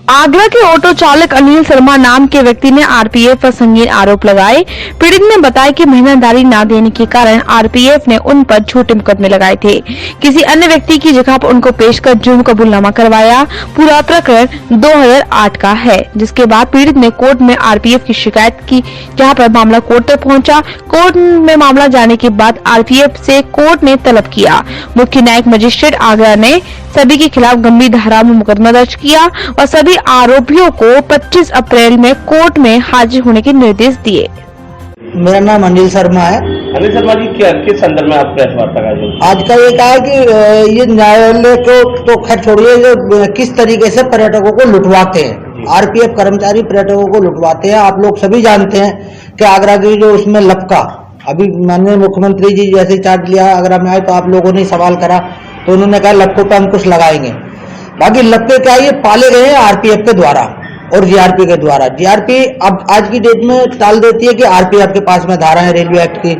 आगरा के ऑटो चालक अनिल शर्मा नाम के व्यक्ति ने आरपीएफ पर संगीन आरोप लगाए। पीड़ित ने बताया कि मेहनतदारी न देने के कारण आरपीएफ ने उन पर झूठे मुकदमे लगाए थे। किसी अन्य व्यक्ति की जगह पर उनको पेश कर जुर्म कबूलनामा करवाया। पूरा प्रकरण 2008 का है, जिसके बाद पीड़ित ने कोर्ट में आरपीएफ की शिकायत की, जहां पर मामला कोर्ट तक पहुंचा। कोर्ट में मामला जाने के बाद आरपीएफ से कोर्ट ने तलब किया। मुख्य न्यायिक मजिस्ट्रेट आगरा ने सभी के खिलाफ गंभीर धाराओं में मुकदमा दर्ज किया और सभी आरोपियों को 25 अप्रैल में कोर्ट में हाजिर होने के निर्देश दिए। मेरा नाम अनिल शर्मा है। अनिल शर्मा जी, क्या किस संदर्भ में आप प्रेस वार्ता कर रहे हैं? आज का ये कहा कि ये न्यायालय को तो खैर छोड़िए, जो किस तरीके से पर्यटकों को लुटवाते हैं, आरपीएफ कर्मचारी पर्यटकों को लुटवाते हैं। आप लोग सभी जानते हैं कि आगरा की जो उसमें लपका, अभी माननीय मुख्यमंत्री जी जैसे चार्ज लिया आगरा में आए तो आप लोगों ने सवाल करा तो उन्होंने कहा लपकों पे हम कुछ लगाएंगे। बाकी लपके क्या, ये पाले गए हैं आरपीएफ के द्वारा और जीआरपी के द्वारा। जीआरपी अब आज की डेट में टाल देती है कि आरपीएफ के पास में धाराएं रेलवे एक्ट की,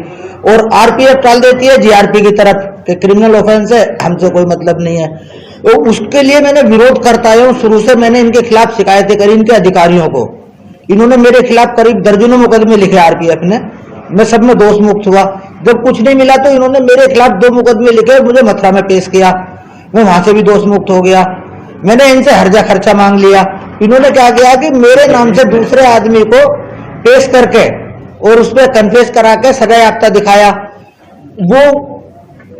और आरपीएफ टाल देती है जीआरपी की तरफ कि क्रिमिनल ऑफेंस है, हमसे कोई मतलब नहीं है। तो उसके लिए मैंने विरोध करता हूं। शुरू से मैंने इनके खिलाफ शिकायतें करी, इनके अधिकारियों को। इन्होंने मेरे खिलाफ करीब दर्जनों मुकदमे लिखे आरपीएफ ने, मैं सब में दोष मुक्त हुआ। जब कुछ नहीं मिला तो इन्होंने मेरे खिलाफ 2 मुकदमे लिखे, मुझे मथुरा में पेश किया, मैं वहां से भी दोष मुक्त हो गया। मैंने इनसे हर्जा खर्चा मांग लिया। इन्होंने क्या किया कि मेरे नाम से दूसरे आदमी को पेश करके और उसमें कन्फेस करा के सजा याफ्ता दिखाया। वो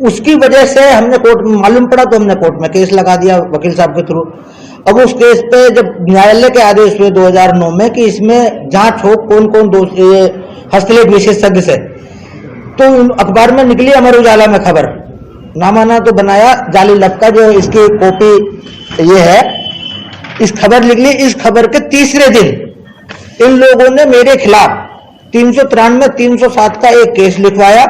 उसकी वजह से हमने कोर्ट में मालूम पड़ा तो हमने कोर्ट में केस लगा दिया वकील साहब के थ्रू। अब उस केस पे जब न्यायालय के आदेश हुए 2009 में कि इसमें जांच हो कौन कौन हस्तलेख विशेषज्ञ से, तो अखबार में निकली अमर उजाला में खबर, ना माना तो बनाया जाली लपका, जो इसकी कॉपी ये है, इस खबर निकली। इस खबर के तीसरे दिन इन लोगों ने मेरे खिलाफ 393 307 का एक केस लिखवाया।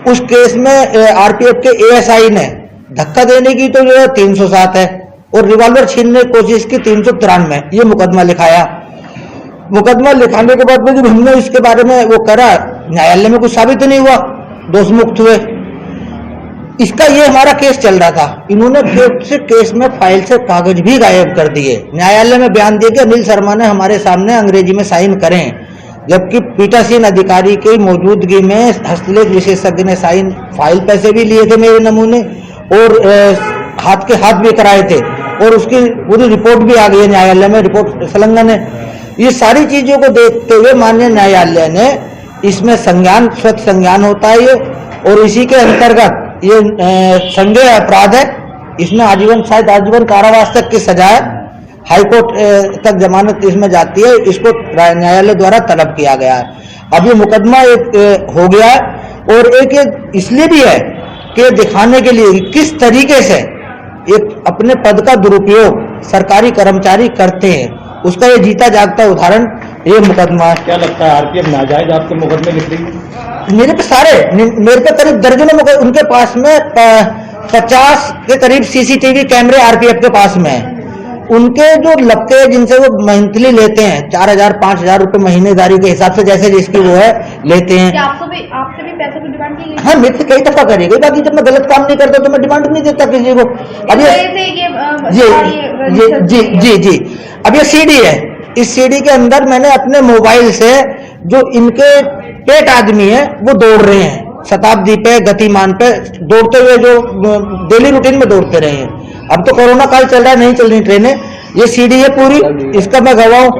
उस केस में आरपीएफ के एएसआई ने धक्का देने की तो जो 307 है और रिवॉल्वर छीनने की कोशिश की 393, ये मुकदमा लिखाया। मुकदमा लिखाने के बाद में जब हमने इसके बारे में वो करा, न्यायालय में कुछ साबित नहीं हुआ, दोष मुक्त हुए। इसका ये हमारा केस चल रहा था। इन्होंने फिर से केस में फाइल से कागज भी गायब कर दिए। न्यायालय में बयान दिया कि अनिल शर्मा ने हमारे सामने अंग्रेजी में साइन करें, जबकि पीठासीन अधिकारी की मौजूदगी में हस्तलेख विशेषज्ञ ने साइन, फाइल पैसे भी लिए थे मेरे नमूने और हाथ के हाथ भी कराए थे, और उसकी पूरी रिपोर्ट भी आ गई है न्यायालय में, रिपोर्ट संलग्न है। ये सारी चीजों को देखते हुए माननीय न्यायालय ने इसमें संज्ञान, स्वतः संज्ञान होता है ये, और इसी के अंतर्गत ये संज्ञेय अपराध है। इसमें आजीवन, शायद आजीवन कारावास तक की सजा है। हाईकोर्ट तक जमानत इसमें जाती है। इसको न्यायालय द्वारा तलब किया गया है। अब ये मुकदमा एक हो गया है, और एक इसलिए भी है कि दिखाने के लिए किस तरीके से एक अपने पद का दुरुपयोग सरकारी कर्मचारी करते हैं, उसका ये जीता जागता उदाहरण ये मुकदमा है। क्या लगता है आरपीएफ नाजायज आपके मुकदमे लिख रही है? मेरे पे करीब दर्जनों मुकदमे, उनके पास में 50 के करीब सीसीटीवी कैमरे आरपीएफ के पास में है। उनके जो लपके जिनसे वो मंथली लेते हैं 4000 5000 रुपए महीनेदारी के हिसाब से, जैसे जिसकी वो है लेते हैं। आपसे भी पैसे की डिमांड की गई? हाँ, मेरे से कई दफा करी गई। बाकी जब मैं गलत काम नहीं करता तो मैं डिमांड नहीं देता किसी को। अब जी अब ये सीडी है। इस सीडी के अंदर मैंने अपने मोबाइल से जो इनके पेट आदमी है वो दौड़ रहे हैं, शताब्दी पे, गतिमान पे दौड़ते हुए, जो डेली रूटीन में दौड़ते रहे हैं। अब तो कोरोना काल चल रहा है, नहीं चल रही ट्रेनें। ये सीडी है पूरी, इसका मैं गवाह हूं,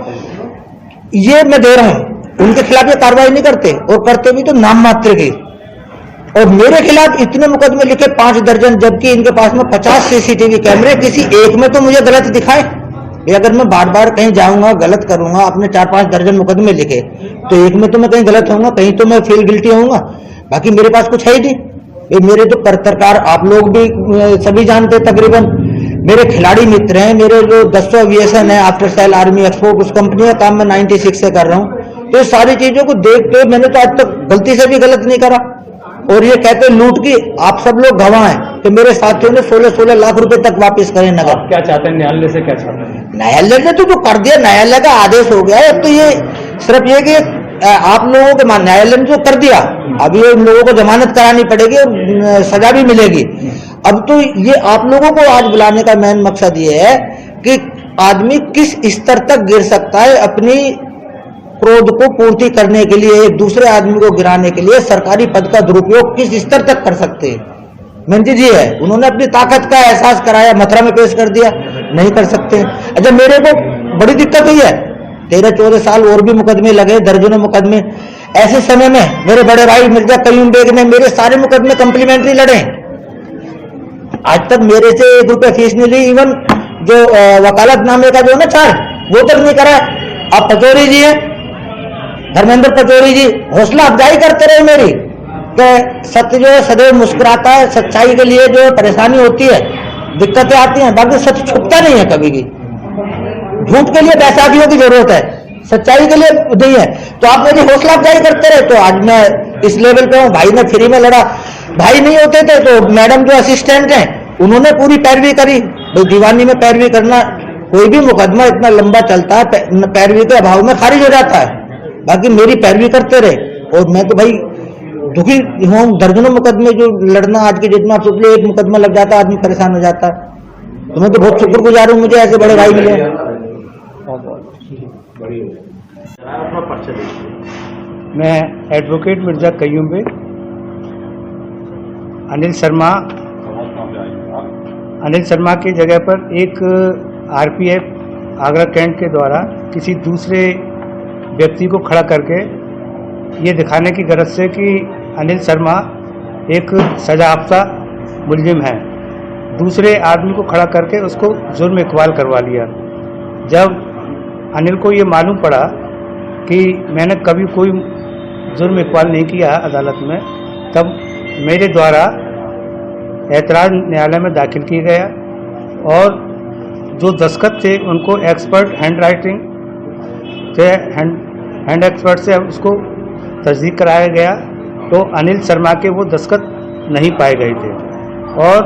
ये मैं दे रहा हूं। उनके खिलाफ ये कार्रवाई नहीं करते, और करते भी तो नाम मात्र की। और मेरे खिलाफ इतने मुकदमे लिखे 5 दर्जन, जबकि इनके पास में 50 सीसीटीवी कैमरे। किसी एक में तो मुझे गलत दिखाए। अगर मैं बार बार कहीं जाऊंगा, गलत करूंगा, अपने 4-5 दर्जन मुकदमे लिखे, तो एक में तो मैं कहीं गलत होऊंगा, कहीं तो मैं फील गिल्टी होऊंगा। बाकी मेरे पास कुछ है ही नहीं। ये मेरे जो पत्रकार, आप लोग भी सभी जानते तकरीबन, मेरे खिलाड़ी मित्र हैं, मेरे जो 10 एविएशन है, आफ्टर सेल आर्मी एक्सपोर्ट, उस कंपनी का काम मैं 96 से कर रहा हूं। तो सारी चीजों को देखते हुए मैंने तो आज तक गलती से भी गलत नहीं करा। और ये कहते लूट की, आप सब लोग गवाह हैं कि मेरे साथियों ने 16-16 लाख रुपए तक वापस करे नगद। क्या चाहते हैं न्यायालय से, क्या चाहते हैं? न्यायालय ने तो जो कर दिया, न्यायालय का आदेश हो गया है। अब तो ये सिर्फ ये कि आप लोगों के न्यायालय ने जो कर दिया, अब ये इन लोगों को जमानत करानी पड़ेगी और सजा भी मिलेगी। अब तो ये आप लोगों को आज बुलाने का मेन मकसद ये है कि आदमी किस स्तर तक गिर सकता है अपनी क्रोध को पूर्ति करने के लिए, एक दूसरे आदमी को गिराने के लिए सरकारी पद का दुरुपयोग किस स्तर तक कर सकते हैं। मेन चीज ये है, उन्होंने अपनी ताकत का एहसास कराया, मथुरा में पेश कर दिया, नहीं कर सकते। अच्छा, मेरे को बड़ी दिक्कत हुई है, 13-14 साल और भी मुकदमे लगे, दर्जनों मुकदमे। ऐसे समय में मेरे बड़े भाई मिर्जा कयूम बेग ने मेरे सारे मुकदमे कम्प्लीमेंट्री लड़े। आज तक मेरे से 1 रुपया फीस नहीं ली, इवन जो वकालतनामे का जो है ना चार्ज, वो तक नहीं करा। अब पचौरी जी है, धर्मेंद्र पचौरी जी हौसला अफजाई करते रहे मेरी, कि सत्य जो है सदैव मुस्कुराता है, सच्चाई के लिए जो परेशानी होती है, दिक्कतें आती हैं, बाकी सच छुपता नहीं है कभी भी। झूठ के लिए बैसाखियों की जरूरत है, सच्चाई के लिए नहीं है। तो आप मेरी हौसला अफजाई करते रहे, तो आज मैं इस लेवल पे हूँ। भाई ने फ्री में लड़ा, भाई नहीं होते थे तो मैडम जो असिस्टेंट हैं उन्होंने पूरी पैरवी करी। भाई दीवानी में पैरवी करना, कोई भी मुकदमा इतना लंबा चलता है, पैरवी के अभाव में खारिज हो जाता है। बाकी मेरी पैरवी करते रहे, और मैं तो भाई दुखी हूँ। दर्जनों मुकदमे जो लड़ना आज के डेट में, आप सोच लो एक मुकदमा लग जाता है आदमी परेशान हो जाता है। तो मैं तो बहुत शुक्रगुजार हूँ, मुझे ऐसे बड़े भाई मिले। मैं एडवोकेट मिर्जा कयूम बेग, अनिल शर्मा की जगह पर एक आरपीएफ आगरा कैंट के द्वारा किसी दूसरे व्यक्ति को खड़ा करके ये दिखाने की गरज से कि अनिल शर्मा एक सजायाफ्ता मुलजिम है, दूसरे आदमी को खड़ा करके उसको जुर्म इकबाल करवा लिया। जब अनिल को ये मालूम पड़ा कि मैंने कभी कोई जुर्म इकबाल नहीं किया अदालत में, तब मेरे द्वारा ऐतराज़ न्यायालय में दाखिल किया गया, और जो दस्तखत थे उनको एक्सपर्ट हैंड राइटिंग से हैंड एक्सपर्ट से उसको तस्दीक कराया गया। तो अनिल शर्मा के वो दस्तखत नहीं पाए गए थे, और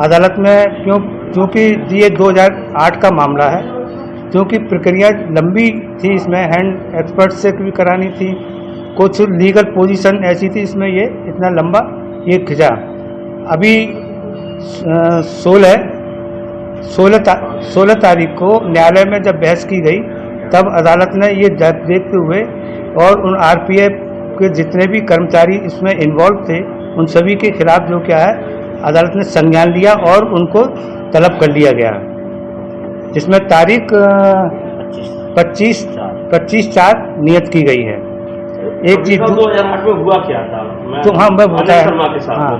अदालत में क्योंकि ये 2008 का मामला है, क्योंकि प्रक्रिया लंबी थी, इसमें हैंड एक्सपर्ट से भी करानी थी, कुछ लीगल पोजीशन ऐसी थी, इसमें ये इतना लंबा ये खिंचा। अभी 16 तारीख को न्यायालय में जब बहस की गई, तब अदालत ने ये देखते हुए और उन आरपीएफ के जितने भी कर्मचारी इसमें इन्वॉल्व थे उन सभी के खिलाफ जो क्या है अदालत ने संज्ञान लिया और उनको तलब कर लिया गया, जिसमें तारीख 25/4 नियत की गई है। एक चीज 2008 में हुआ क्या था? तो हाँ मैं बताया, हाँ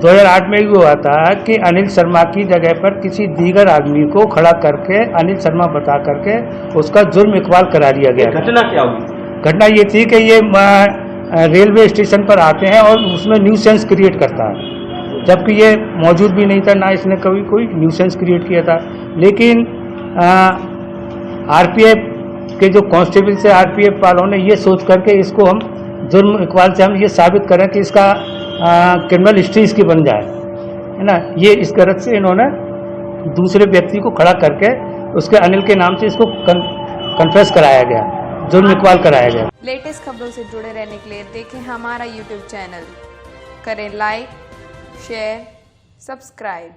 2008 में ये हुआ था कि अनिल शर्मा की जगह पर किसी दीगर आदमी को खड़ा करके अनिल शर्मा बता करके उसका जुर्म इकबाल करा लिया गया। घटना क्या हुई? घटना ये थी कि ये रेलवे स्टेशन पर आते हैं और उसमें न्यूसेंस क्रिएट करता है, जबकि ये मौजूद भी नहीं था, ना इसने कभी कोई न्यूसेंस क्रिएट किया था। लेकिन आरपीएफ के जो कांस्टेबल से आरपीएफ वालों ने ये सोच करके इसको हम जुर्म इकबाल से हम ये साबित करें कि इसका क्रिमिनल हिस्ट्री इसकी बन जाए, है ना। ये इस गरज से इन्होंने दूसरे व्यक्ति को खड़ा करके उसके अनिल के नाम से इसको कन्फेस कराया गया, जुर्म इकबाल कराया गया। लेटेस्ट खबरों से जुड़े रहने के लिए देखें हमारा यूट्यूब चैनल, करें लाइक, शेयर, सब्सक्राइब।